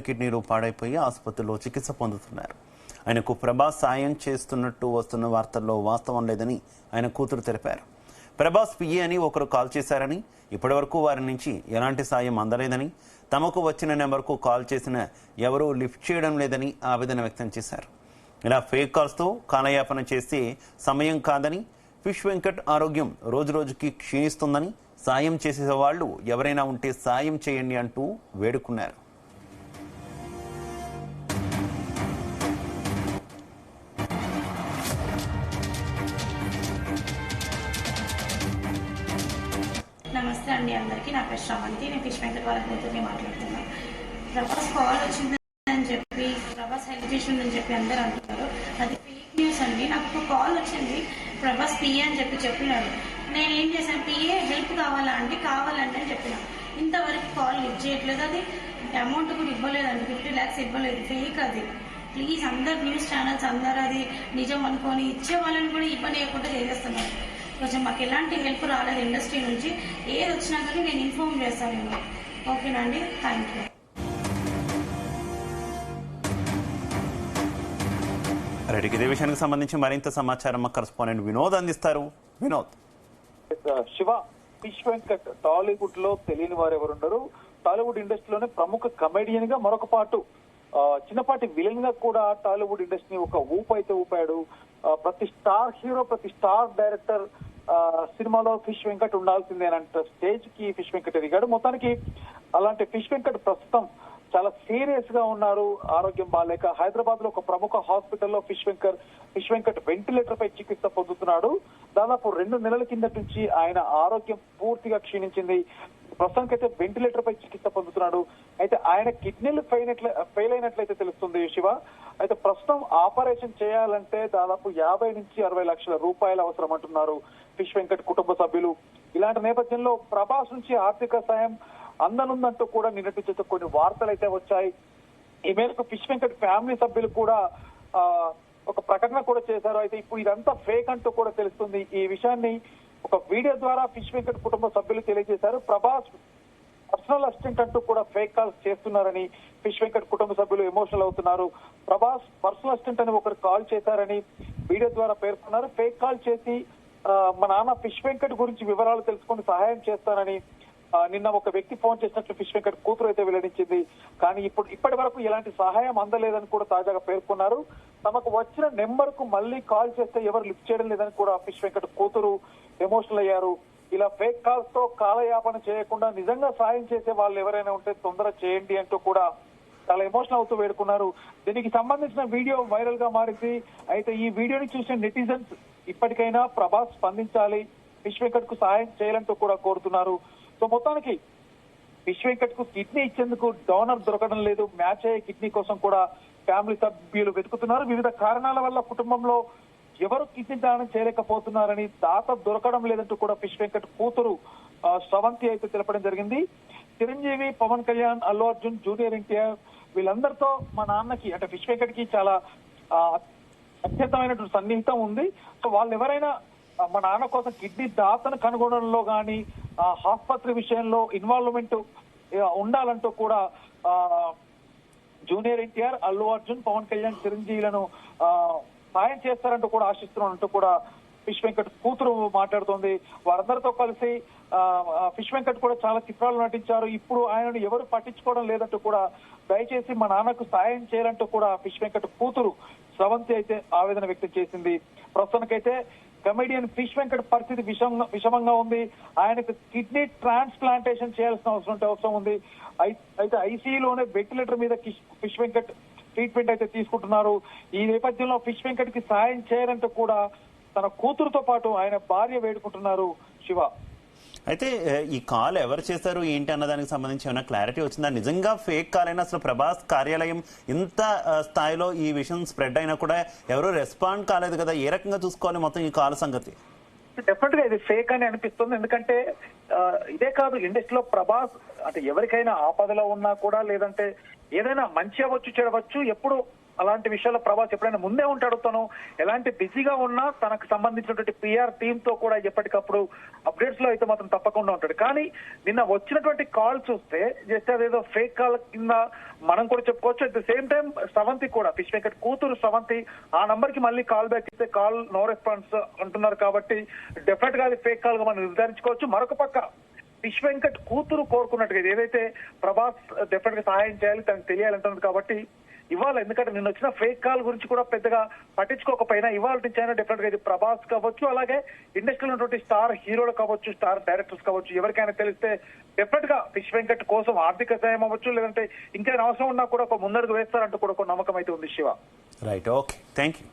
కిడ్నీలు పాడైపోయి ఆసుపత్రిలో చికిత్స పొందుతున్నారు. ఆయనకు ప్రభాస్ సాయం చేస్తున్నట్టు వస్తున్న వార్తల్లో వాస్తవం లేదని ఆయన కూతురు తెలిపారు. ప్రభాస్ పిఏ అని ఒకరు కాల్ చేశారని, ఇప్పటివరకు వారి నుంచి ఎలాంటి సాయం అందలేదని, తమకు వచ్చిన నెంబర్కు కాల్ చేసిన ఎవరూ లిఫ్ట్ చేయడం లేదని ఆవేదన వ్యక్తం చేశారు. ఇలా ఫేక్ కాల్స్తో కాలయాపన చేస్తే సమయం కాదని, ఫిష్ వెంకట్ ఆరోగ్యం రోజురోజుకి క్షీణిస్తుందని, సాయం చేసే వాళ్ళు ఎవరైనా ఉంటే సాయం చేయండి అంటూ వేడుకున్నారు. నమస్తే అండి అందరికీ. నా పేరు శ్రవంతి. నేను ఫిష్ వెంకట్ వాళ్ళ కూతుర్ని మాట్లాడుతున్నాను. ప్రభాస్ కాల్ వచ్చిందని చెప్పి, ప్రభాస్ హెల్త్ ఇష్యూ అని చెప్పి అందరూ అంటున్నారు. అది ఫేక్ న్యూస్ అండి. నాకు ఒక కాల్ వచ్చింది, ప్రభాస్ పిఏ అని చెప్పినాడు. నేను ఏం చేశాను, పిఏ హెల్ప్ కావాలా అంటే కావాలండి అని చెప్పిన. ఇంతవరకు కాల్ లిఫ్ట్ చేయట్లేదు. అది అమౌంట్ కూడా ఇవ్వలేదండి, 50 lakhs ఇవ్వలేదు. ఫేక్ అది. ప్లీజ్ అందరు న్యూస్ ఛానల్స్ అందరూ అది నిజం అనుకొని ఇచ్చే వాళ్ళని కూడా ఇవ్వలేకుండా చేసేస్తున్నారు. కొంచెం మాకు ఎలాంటి హెల్ప్ రాలేదు ఇండస్ట్రీ నుంచి. ఏది వచ్చినా కానీ నేను ఇన్ఫార్మ్ చేస్తాను. ఓకేనండి, థ్యాంక్ యూ. రెడ్డి, ఇదే విషయానికి సంబంధించి మరింత సమాచారం మా కరెస్పాండెంట్ వినోద్ అందిస్తారు. వినోద్. శివ, ఫిష్ వెంకట్ టాలీవుడ్ లో తెలియని వారు ఎవరున్నారు? టాలీవుడ్ ఇండస్ట్రీలోనే ప్రముఖ కమెడియన్ గా, మరొక పాటు చిన్నపాటి విలన్ గా కూడా టాలీవుడ్ ఇండస్ట్రీ ఒక ఊపు అయితే ఊపాడు. ప్రతి స్టార్ హీరో, ప్రతి స్టార్ డైరెక్టర్ సినిమాలో ఫిష్ వెంకట్ ఉండాల్సిందేనంట స్టేజ్ కి ఫిష్ వెంకట్ ఎదిగాడు. మొత్తానికి అలాంటి ఫిష్ వెంకట్ ప్రస్తుతం చాలా సీరియస్ గా ఉన్నారు. ఆరోగ్యం బాగాలేక హైదరాబాద్ లో ఒక ప్రముఖ హాస్పిటల్లో ఫిష్ వెంకట్ వెంటిలేటర్ పై చికిత్స పొందుతున్నాడు. దాదాపు 2 నెలల కిందటి నుంచి ఆయన ఆరోగ్యం పూర్తిగా క్షీణించింది. ప్రస్తుతానికైతే వెంటిలేటర్ పై చికిత్స పొందుతున్నాడు. అయితే ఆయన కిడ్నీలు ఫెయిల్ అయినట్లయితే తెలుస్తుంది శివ. అయితే ప్రస్తుతం ఆపరేషన్ చేయాలంటే దాదాపు 50 నుంచి 60 లక్షల రూపాయలు అవసరం అంటున్నారు ఫిష్ వెంకట్ కుటుంబ సభ్యులు. ఇలాంటి నేపథ్యంలో ప్రభాస్ నుంచి ఆర్థిక సాయం అందనుందంటూ కూడా నిన్నటి నుంచి కొన్ని వార్తలు అయితే వచ్చాయి. ఈ మేరకు ఫిష్ వెంకట్ ఫ్యామిలీ సభ్యులు కూడా ఒక ప్రకటన కూడా చేశారు. అయితే ఇప్పుడు ఇదంతా ఫేక్ అంటూ కూడా తెలుస్తుంది. ఈ విషయాన్ని ఒక వీడియో ద్వారా ఫిష్ వెంకట్ కుటుంబ సభ్యులు తెలియజేశారు. ప్రభాస్ పర్సనల్ అసిస్టెంట్ అంటూ కూడా ఫేక్ కాల్స్ చేస్తున్నారని ఫిష్ వెంకట్ కుటుంబ సభ్యులు ఎమోషనల్ అవుతున్నారు. ప్రభాస్ పర్సనల్ అసిస్టెంట్ అని ఒకరు కాల్ చేశారని వీడియో ద్వారా పేర్కొన్నారు. ఫేక్ కాల్ చేసి మా నాన్న ఫిష్ వెంకట్ గురించి వివరాలు తెలుసుకొని సహాయం చేస్తానని నిన్న ఒక వ్యక్తి ఫోన్ చేసినట్లు ఫిష్ వెంకట్ కూతురు అయితే వెల్లడించింది. కానీ ఇప్పటి వరకు ఎలాంటి సహాయం అందలేదని కూడా తాజాగా పేర్కొన్నారు. తమకు వచ్చిన నెంబర్ కు మళ్ళీ కాల్ చేస్తే ఎవరు లిఫ్ట్ చేయడం లేదని కూడా ఫిష్ వెంకట్ కూతురు ఎమోషనల్ అయ్యారు. ఇలా ఫేక్ కాల్స్ తో కాలయాపన చేయకుండా నిజంగా సాయం చేసే వాళ్ళు ఎవరైనా ఉంటే తొందర చేయండి అంటూ కూడా చాలా ఎమోషనల్ అవుతూ వేడుకున్నారు. దీనికి సంబంధించిన వీడియో వైరల్ గా మారింది. అయితే ఈ వీడియోని చూసిన నెటిజన్స్ ఇప్పటికైనా ప్రభాస్ స్పందించాలి, ఫిష్ వెంకట్ కు సహాయం చేయాలంటూ కూడా కోరుతున్నారు. సో మొత్తానికి ఫిష్ వెంకట్ కు కిడ్నీ ఇచ్చేందుకు డోనర్ దొరకడం లేదు. మ్యాచ్ అయ్యే కిడ్నీ కోసం కూడా ఫ్యామిలీ సభ్యులు వెతుకుతున్నారు. వివిధ కారణాల వల్ల కుటుంబంలో ఎవరు కిడ్నీ దానం చేయలేకపోతున్నారని, దాత దొరకడం లేదంటూ కూడా ఫిష్ వెంకట్ కూతురు శ్రవంతి అయితే తెలపడం జరిగింది. చిరంజీవి, పవన్ కళ్యాణ్, అల్లు అర్జున్, జూనియర్ ఎన్టీఆర్ వీళ్ళందరితో మా నాన్నకి అంటే ఫిష్ వెంకట్ కి చాలా అత్యంతమైనటువంటి సన్నిహితం ఉంది. సో వాళ్ళు ఎవరైనా మా నాన్న కోసం కిడ్నీ దాతను కనుగొనడంలో గానీ ఆసుపత్రి విషయంలో ఇన్వాల్వ్మెంట్ ఉండాలంటూ కూడా జూనియర్ ఎన్టీఆర్, అల్లు అర్జున్, పవన్ కళ్యాణ్, చిరంజీవులను సాయం చేస్తారంటూ కూడా ఆశిస్తున్నారంటూ కూడా ఫిష్ వెంకట్ కూతురు మాట్లాడుతోంది. వారందరితో కలిసి ఫిష్ వెంకట్ కూడా చాలా చిత్రాలు నటించారు. ఇప్పుడు ఆయనను ఎవరు పట్టించుకోవడం లేదంటూ కూడా దయచేసి మా నాన్నకు సాయం చేయాలంటూ కూడా ఫిష్ వెంకట్ కూతురు శ్రవంతి అయితే ఆవేదన వ్యక్తం చేసింది. ప్రస్తుతానికైతే కమెడియన్ ఫిష్ వెంకట్ పరిస్థితి విషమంగా ఉంది. ఆయనకు కిడ్నీ ట్రాన్స్ప్లాంటేషన్ చేయాల్సిన అవసరం ఉంది. అయితే ఐసీయూలోనే వెంటిలేటర్ మీద ఫిష్ వెంకట్ ట్రీట్మెంట్ అయితే తీసుకుంటున్నారు. ఈ నేపథ్యంలో ఫిష్ వెంకట్ కి సాయం చేయాలంటూ కూడా తన కూతురుతో పాటు ఆయన భార్య వేడుకుంటున్నారు. శివ, అయితే ఈ కాల్ ఎవరు చేశారు ఏంటి అన్నదానికి సంబంధించి ఏమైనా క్లారిటీ వచ్చిందా? నిజంగా ఫేక్ కాల్ అయినా అసలు ప్రభాస్ కార్యాలయం ఇంత స్థాయిలో ఈ విషయం స్ప్రెడ్ అయినా కూడా ఎవరు రెస్పాండ్ కాలేదు కదా? ఏ రకంగా చూసుకోవాలి మొత్తం ఈ కాల్ సంగతి? డెఫినెట్ గా ఇది ఫేక్ అని అనిపిస్తుంది. ఎందుకంటే ఇదే కాదు, ఇండస్ట్రీలో ప్రభాస్ అంటే ఎవరికైనా ఆపదలో ఉన్నా కూడా, లేదంటే ఏదైనా మంచి అవ్వచ్చు చెడవచ్చు, ఎప్పుడు అలాంటి విషయాల్లో ప్రభాస్ ఎప్పుడైనా ముందే ఉంటాడు. తను ఎలాంటి బిజీగా ఉన్నా తనకు సంబంధించినటువంటి పిఆర్ టీమ్ తో కూడా ఎప్పటికప్పుడు అప్డేట్స్ లో అయితే మాత్రం తప్పకుండా ఉంటాడు. కానీ నిన్న వచ్చినటువంటి కాల్ చూస్తే జస్ట్ అదేదో ఫేక్ కాల్ కింద మనం కూడా చెప్పుకోవచ్చు. అట్ ద సేమ్ టైం స్రవంతి కూడా, ఫిష్ వెంకట్ కూతురు స్రవంతి ఆ నంబర్ కి మళ్ళీ కాల్ బ్యాక్ ఇస్తే కాల్ నో రెస్పాన్స్ అంటున్నారు. కాబట్టి డెఫినెట్ గా అది ఫేక్ కాల్ గా మనం నిర్ధారించుకోవచ్చు. మరొక పక్క ఫిష్ వెంకట్ కూతురు కోరుకున్నట్టుగా ఏదైతే ప్రభాస్ డెఫినెట్ గా సహాయం చేయాలి, తనకు తెలియాలంటున్నది. కాబట్టి ఇవాళ, ఎందుకంటే నిన్న వచ్చిన ఫేక్ కాల్ గురించి కూడా పెద్దగా పట్టించుకోకపోయినా ఇవాళ నుంచి అయినా డెఫినెట్ గా ఇది ప్రభాస్ కావచ్చు, అలాగే ఇండస్ట్రీలో ఉన్నటువంటి స్టార్ హీరోలు కావచ్చు, స్టార్ డైరెక్టర్స్ కావచ్చు, ఎవరికైనా తెలిస్తే డెఫినెట్ గా ఫిష్ వెంకట్ కోసం ఆర్థిక సాయం అవ్వచ్చు, లేదంటే ఇంకేమైనా అవసరం ఉన్నా కూడా ఒక ముందడుగు వేస్తారంటూ కూడా ఒక నమ్మకం అయితే ఉంది Shiva. Right, okay, thank you.